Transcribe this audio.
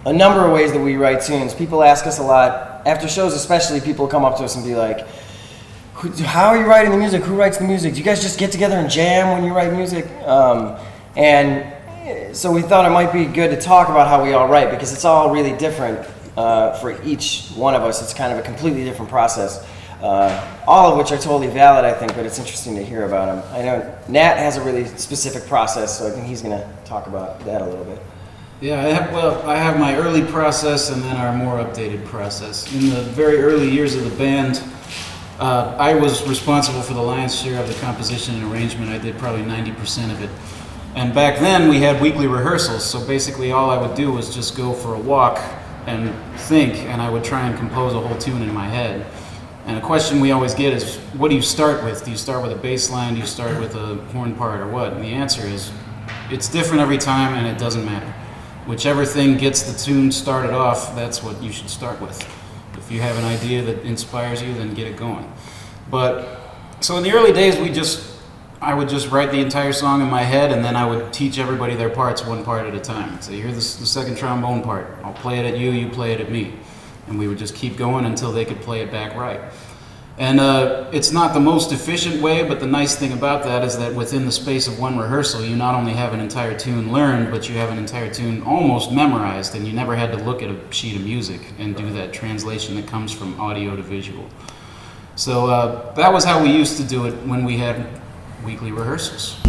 a number of ways that we write tunes. People ask us a lot, after shows especially, people come up to us and be like, how are you writing the music? Who writes the music? Do you guys just get together and jam when you write music? And so we thought it might be good to talk about how we all write, because it's all really different for each one of us. It's kind of a completely different process. All of which are totally valid, I think, but it's interesting to hear about them. I know Nat has a really specific process, so I think he's going to talk about that a little bit. Yeah, I have my early process and then our more updated process. In the very early years of the band, I was responsible for the lion's share of the composition and arrangement. I did probably 90% of it. And back then we had weekly rehearsals, so basically all I would do was just go for a walk and think, and I would try and compose a whole tune in my head. And a question we always get is, what do you start with? Do you start with a bass line? Do you start with a horn part, or what? And the answer is, it's different every time, and it doesn't matter. Whichever thing gets the tune started off, that's what you should start with. If you have an idea that inspires you, then get it going. But, so in the early days, I would just write the entire song in my head, and then I would teach everybody their parts one part at a time. So here's the second trombone part. I'll play it at you, you play it at me. And we would just keep going until they could play it back right. And it's not the most efficient way, but the nice thing about that is that within the space of one rehearsal, you not only have an entire tune learned, but you have an entire tune almost memorized, and you never had to look at a sheet of music and do that translation that comes from audio to visual. So that was how we used to do it when we had weekly rehearsals.